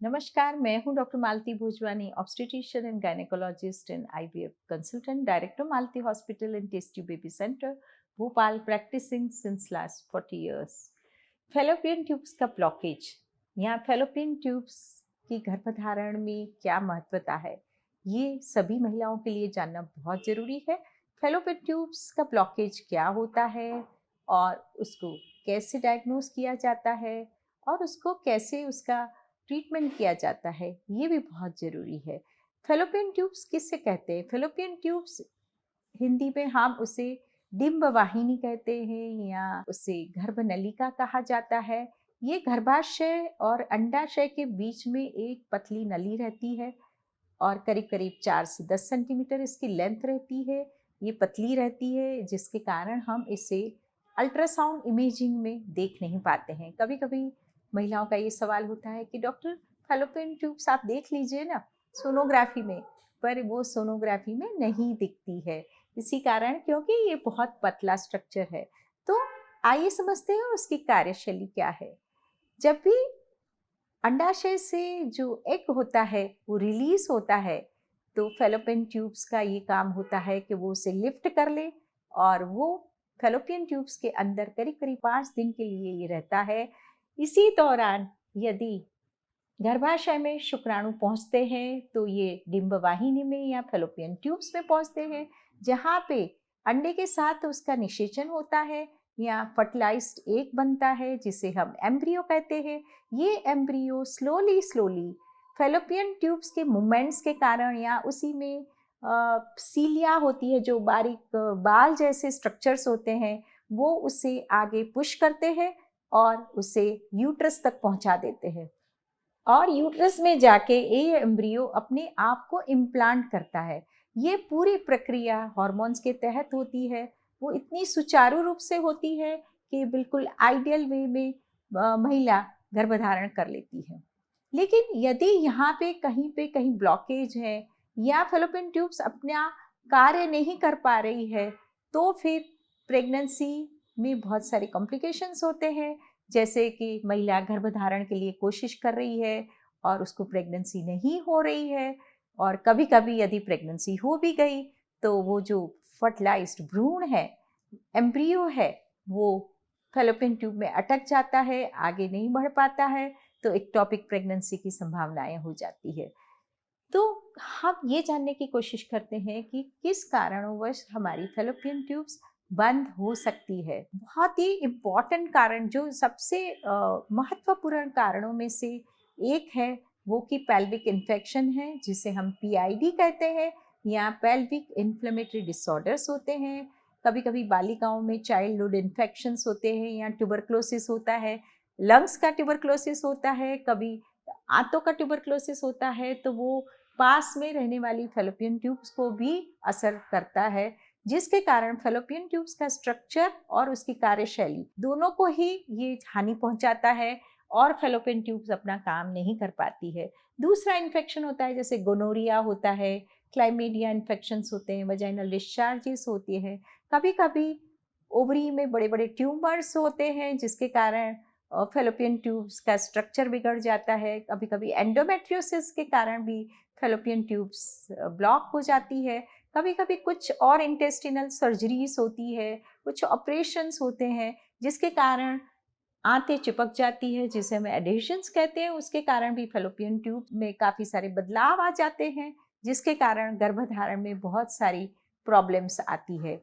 नमस्कार, मैं हूं doctor Malti Bhojwani, obstetrician and gynaecologist and IVF consultant, director Malti hospital and test tube baby centre, Bhopal, practising since last 40 years. Fallopian tubes का blockage या fallopian tubes की गर्भधारण में क्या महत्वता है, ये सभी महिलाओं के लिए जानना बहुत ज़रूरी है। फेलोपियन ट्यूब्स का ब्लॉकेज क्या होता है और उसको कैसे डायग्नोज किया जाता है और उसको कैसे उसका ट्रीटमेंट किया जाता है, ये भी बहुत ज़रूरी है। फेलोपियन ट्यूब्स किससे कहते हैं? फेलोपियन ट्यूब्स हिंदी में हम उसे डिंब वाहिनी कहते हैं या उसे गर्भनलिका कहा जाता है। ये गर्भाशय और अंडाशय के बीच में एक पतली नली रहती है और करीब करीब 4 से 10 सेंटीमीटर इसकी लेंथ रहती है। ये पतली रहती है जिसके कारण हम इसे अल्ट्रासाउंड इमेजिंग में देख नहीं पाते हैं। कभी कभी महिलाओं का ये सवाल होता है कि डॉक्टर, फैलोपियन ट्यूब्स आप देख लीजिए ना सोनोग्राफी में, पर वो सोनोग्राफी में नहीं दिखती है। इसी कारण, क्योंकि ये बहुत पतला स्ट्रक्चर है। तो आइए समझते हैं उसकी कार्यशैली क्या है। जब भी अंडाशय से जो एग होता है वो रिलीज होता है, तो फेलोपियन ट्यूब्स का ये काम होता है कि वो उसे लिफ्ट कर ले और वो फेलोपियन ट्यूब्स के अंदर करीब करीब 5 दिन के लिए ये रहता है। इसी दौरान यदि गर्भाशय में शुक्राणु पहुंचते हैं तो ये डिंबवाहिनी में या फेलोपियन ट्यूब्स में पहुंचते हैं, जहां पे अंडे के साथ उसका निषेचन होता है या फर्टिलाइज्ड एग बनता है जिसे हम एम्ब्रियो कहते हैं। ये embryo slowly slowly fallopian tubes के मूवमेंट्स के कारण या उसी में सीलिया होती है, जो बारीक बाल जैसे स्ट्रक्चर्स होते हैं, वो उसे आगे पुश करते हैं और उसे यूट्रस तक पहुंचा देते हैं। और यूट्रस में जाके ये एम्ब्रियो अपने आप को इम्प्लांट करता है। ये पूरी प्रक्रिया हॉर्मोन्स के तहत होती है। वो इतनी सुचारू रूप से होती है कि बिल्कुल आइडियल वे में महिला गर्भधारण कर लेती है। लेकिन यदि यहाँ पे कहीं ब्लॉकेज है या फेलोपियन ट्यूब्स अपना कार्य नहीं कर पा रही है, तो फिर प्रेगनेंसी में बहुत सारे कॉम्प्लिकेशंस होते हैं। जैसे कि महिला गर्भधारण के लिए कोशिश कर रही है और उसको प्रेगनेंसी नहीं हो रही है, और कभी कभी यदि प्रेगनेंसी हो भी गई तो वो जो फर्टिलाइज्ड भ्रूण है, एम्ब्रियो है, वो फेलोपियन ट्यूब में अटक जाता है, आगे नहीं बढ़ पाता है, तो एक्टोपिक प्रेगनेंसी की संभावनाएं हो जाती है। तो हम ये जानने की कोशिश करते हैं कि किस कारणवश हमारी फेलोपियन ट्यूब्स बंद हो सकती है। बहुत ही इम्पॉर्टेंट कारण, जो सबसे महत्वपूर्ण कारणों में से एक है, वो कि पेल्विक इन्फेक्शन है, जिसे हम पीआईडी कहते हैं, या पेल्विक इन्फ्लेमेटरी डिसऑर्डर्स होते हैं। कभी कभी बालिकाओं में चाइल्डहुड इन्फेक्शंस होते हैं या ट्यूबरक्लोसिस होता है, लंग्स का ट्यूबरक्लोसिस होता है, कभी आंतों का ट्यूबरक्लोसिस होता है। तो वो पास में रहने वाली फेलोपियन ट्यूब्स को भी असर करता है, जिसके कारण फेलोपियन ट्यूब्स का स्ट्रक्चर और उसकी कार्यशैली दोनों को ही ये हानि पहुंचाता है और फेलोपियन ट्यूब्स अपना काम नहीं कर पाती है। दूसरा इन्फेक्शन होता है, जैसे गोनोरिया होता है, क्लाइमीडिया इन्फेक्शंस होते हैं, वजाइनल डिस्चार्जेस होती है, कभी कभी ओवरी में बड़े बड़े ट्यूमर्स होते हैं जिसके कारण फेलोपियन ट्यूब्स का स्ट्रक्चर बिगड़ जाता है। कभी कभी एंडोमेट्रियोसिस के कारण भी फेलोपियन ट्यूब्स ब्लॉक हो जाती है। कभी कभी कुछ और इंटेस्टिनल सर्जरीज होती है, कुछ ऑपरेशंस होते हैं जिसके कारण आंतें चिपक जाती है, जिसे हम एडेशंस कहते हैं। उसके कारण भी फेलोपियन ट्यूब में काफ़ी सारे बदलाव आ जाते हैं, जिसके कारण गर्भधारण में बहुत सारी प्रॉब्लम्स आती है।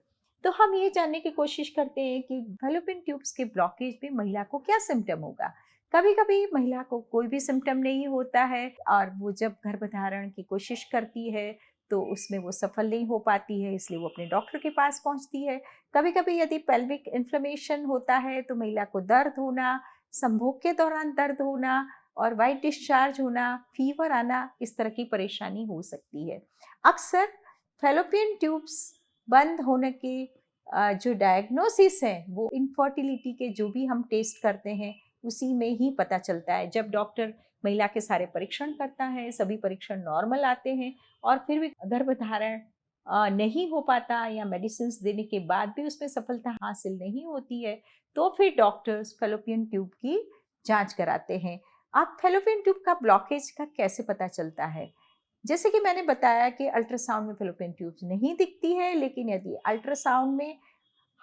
तो हम ये जानने की कोशिश करते हैं कि फेलोपियन ट्यूब्स के ब्लॉकेज में महिला को क्या सिम्टम होगा। कभी कभी महिला को कोई भी सिम्टम नहीं होता है और वो जब गर्भधारण की कोशिश करती है तो उसमें वो सफल नहीं हो पाती है, इसलिए वो अपने डॉक्टर के पास पहुंचती है। कभी कभी यदि पेल्विक इन्फ्लेमेशन होता है तो महिला को दर्द होना, संभोग के दौरान दर्द होना और वाइट डिस्चार्ज होना, फीवर आना, इस तरह की परेशानी हो सकती है। अक्सर फेलोपियन ट्यूब्स बंद होने के जो डायग्नोसिस है, वो इनफर्टिलिटी के जो भी हम टेस्ट करते हैं उसी में ही पता चलता है। जब डॉक्टर महिला के सारे परीक्षण करता है, सभी परीक्षण नॉर्मल आते हैं और फिर भी गर्भधारण नहीं हो पाता या मेडिसिन देने के बाद भी उसमें सफलता हासिल नहीं होती है, तो फिर डॉक्टर्स फेलोपियन ट्यूब की जांच कराते हैं। अब फैलोपियन ट्यूब का ब्लॉकेज का कैसे पता चलता है? जैसे कि मैंने बताया कि अल्ट्रासाउंड में फैलोपियन ट्यूब्स नहीं दिखती है, लेकिन यदि अल्ट्रासाउंड में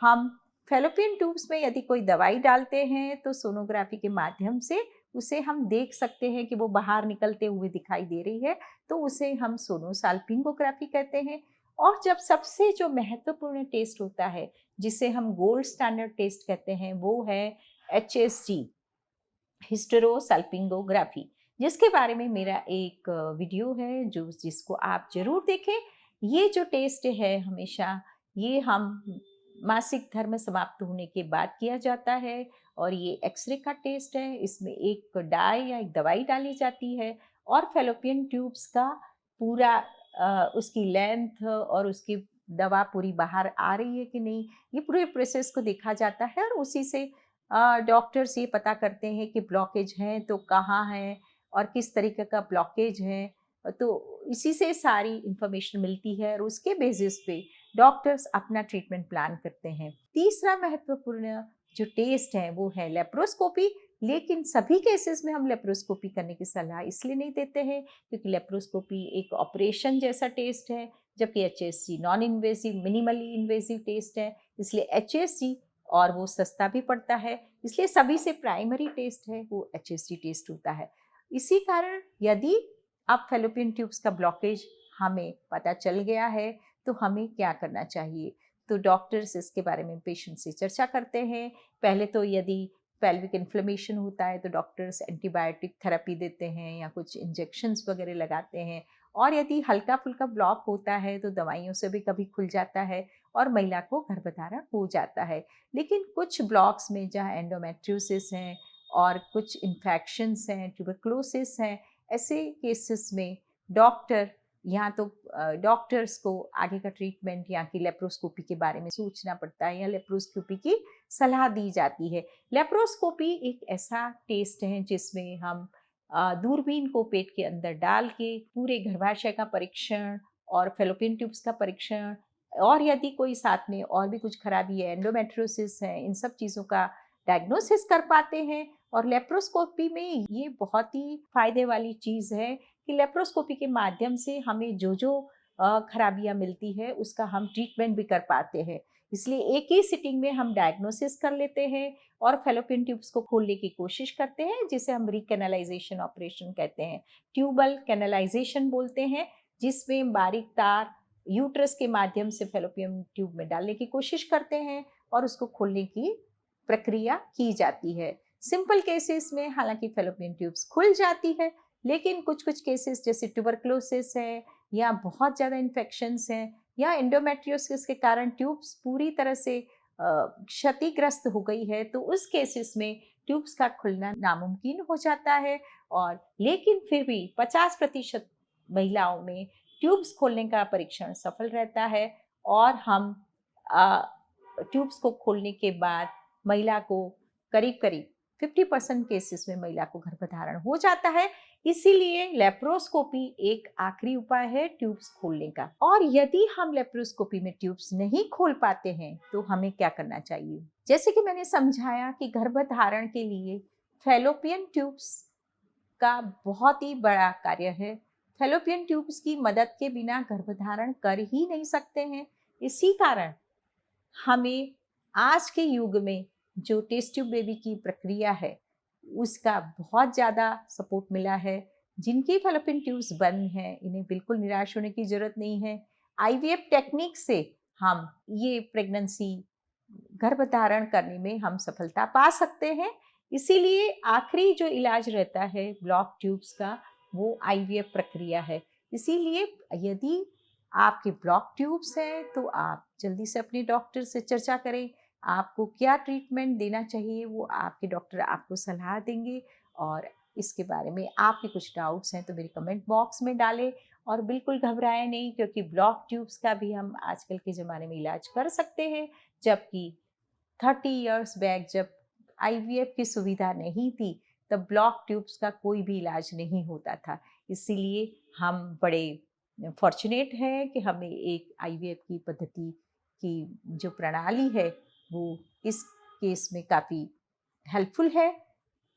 हम फैलोपियन ट्यूब्स में यदि कोई दवाई डालते हैं तो सोनोग्राफी के माध्यम से उसे हम देख सकते हैं कि वो बाहर निकलते हुए दिखाई दे रही है, तो उसे हम सोनोसाल्पिंगोग्राफी कहते हैं। और जब सबसे जो महत्वपूर्ण टेस्ट होता है, जिसे हम गोल्ड स्टैंडर्ड टेस्ट कहते हैं, वो है HSG, हिस्टेरोसाल्पिंगोग्राफी, जिसके बारे में मेरा एक वीडियो है जिसको आप जरूर देखें। ये जो टेस्ट है हमेशा ये हम मासिक धर्म समाप्त होने के बाद किया जाता है, और ये एक्सरे का टेस्ट है। इसमें एक डाई या एक दवाई डाली जाती है और फैलोपियन ट्यूब्स का पूरा उसकी लेंथ और उसकी दवा पूरी बाहर आ रही है कि नहीं, ये पूरे प्रोसेस को देखा जाता है। और उसी से डॉक्टर्स ये पता करते हैं कि ब्लॉकेज है तो कहाँ है और किस तरीके का ब्लॉकेज है। तो इसी से सारी इंफॉर्मेशन मिलती है और उसके बेसिस पे डॉक्टर्स अपना ट्रीटमेंट प्लान करते हैं। तीसरा महत्वपूर्ण जो टेस्ट है वो है लेप्रोस्कोपी, लेकिन सभी केसेस में हम लेप्रोस्कोपी करने की सलाह इसलिए नहीं देते हैं क्योंकि लेप्रोस्कोपी एक ऑपरेशन जैसा टेस्ट है, जबकि HSG non invasive minimally invasive test है, इसलिए HSG और वो सस्ता भी पड़ता है, इसलिए सभी से प्राइमरी टेस्ट है वो HSG टेस्ट होता है। इसी कारण यदि अब फैलोपियन ट्यूब्स का ब्लॉकेज हमें पता चल गया है तो हमें क्या करना चाहिए, तो डॉक्टर्स इसके बारे में पेशेंट से चर्चा करते हैं। पहले तो यदि पेल्विक इन्फ्लेमेशन होता है तो डॉक्टर्स एंटीबायोटिक थेरेपी देते हैं या कुछ इंजेक्शंस वगैरह लगाते हैं, और यदि हल्का फुल्का ब्लॉक होता है तो दवाइयों से भी कभी खुल जाता है और महिला को गर्भधारण हो जाता है। लेकिन कुछ ब्लॉक्स में जहाँ एंडोमेट्रियोसिस हैं और कुछ इन्फेक्शंस हैं, ट्यूबरक्लोसिस हैं, ऐसे केसेस में डॉक्टर या तो डॉक्टर्स को आगे का ट्रीटमेंट या कि लेप्रोस्कोपी के बारे में सोचना पड़ता है या लेप्रोस्कोपी की सलाह दी जाती है। लेप्रोस्कोपी एक ऐसा टेस्ट है जिसमें हम दूरबीन को पेट के अंदर डाल के पूरे गर्भाशय का परीक्षण और फैलोपियन ट्यूब्स का परीक्षण, और यदि कोई साथ में और भी कुछ खराबी है, एंडोमेट्रियोसिस है, इन सब चीज़ों का डायग्नोसिस कर पाते हैं। और लेप्रोस्कोपी में ये बहुत ही फायदे वाली चीज़ है कि लेप्रोस्कोपी के माध्यम से हमें जो जो खराबियाँ मिलती है उसका हम ट्रीटमेंट भी कर पाते हैं। इसलिए एक ही सिटिंग में हम डायग्नोसिस कर लेते हैं और फैलोपियन ट्यूब्स को खोलने की कोशिश करते हैं, जिसे हम रिकैनालाइजेशन ऑपरेशन कहते हैं, ट्यूबल कैनालाइजेशन बोलते हैं, जिसमें बारीक तार यूट्रस के माध्यम से फैलोपियन ट्यूब में डालने की कोशिश करते हैं और उसको खोलने की प्रक्रिया की जाती है। सिंपल केसेस में हालांकि फैलोपियन ट्यूब्स खुल जाती है, लेकिन कुछ कुछ केसेस जैसे ट्यूबरक्लोसिस है या बहुत ज़्यादा इन्फेक्शंस हैं या एंडोमेट्रियोसिस के कारण ट्यूब्स पूरी तरह से क्षतिग्रस्त हो गई है, तो उस केसेस में ट्यूब्स का खुलना नामुमकिन हो जाता है। और लेकिन फिर भी 50% महिलाओं में ट्यूब्स खोलने का परीक्षण सफल रहता है और हम ट्यूब्स को खोलने के बाद महिला को करीब करीब 50% केसेस में महिला को गर्भधारण हो जाता है। इसीलिए लेप्रोस्कोपी एक आखिरी उपाय है ट्यूब्स खोलने का। और यदि हम लेप्रोस्कोपी में ट्यूब्स नहीं खोल पाते हैं तो हमें क्या करना चाहिए? जैसे कि मैंने समझाया कि गर्भधारण के लिए फैलोपियन ट्यूब्स का बहुत ही बड़ा कार्य है। फैलोपियन ट्यूब्स की मदद के बिना गर्भधारण कर ही नहीं सकते हैं। इसी कारण हमें आज के युग में जो टेस्ट ट्यूब बेबी की प्रक्रिया है उसका बहुत ज़्यादा सपोर्ट मिला है। जिनकी फैलोपियन ट्यूब्स बंद हैं इन्हें बिल्कुल निराश होने की ज़रूरत नहीं है। IVF टेक्निक से हम ये प्रेगनेंसी गर्भधारण करने में हम सफलता पा सकते हैं। इसीलिए आखिरी जो इलाज रहता है ब्लॉक ट्यूब्स का वो IVF प्रक्रिया है। इसीलिए यदि आपके ब्लॉक ट्यूब्स हैं तो आप जल्दी से अपने डॉक्टर से चर्चा करें। आपको क्या ट्रीटमेंट देना चाहिए वो आपके डॉक्टर आपको सलाह देंगे, और इसके बारे में आपके कुछ डाउट्स हैं तो मेरे कमेंट बॉक्स में डालें। और बिल्कुल घबराएं नहीं, क्योंकि ब्लॉक ट्यूब्स का भी हम आजकल के ज़माने में इलाज कर सकते हैं, जबकि 30 इयर्स बैक जब IVF की सुविधा नहीं थी तब ब्लॉक ट्यूब्स का कोई भी इलाज नहीं होता था। इसीलिए हम बड़े फॉर्चुनेट हैं कि हमें एक IVF की पद्धति की जो प्रणाली है वो इस केस में काफ़ी हेल्पफुल है।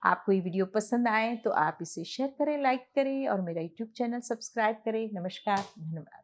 आपको ये वीडियो पसंद आए तो आप इसे शेयर करें, लाइक करें और मेरा यूट्यूब चैनल सब्सक्राइब करें। नमस्कार, धन्यवाद।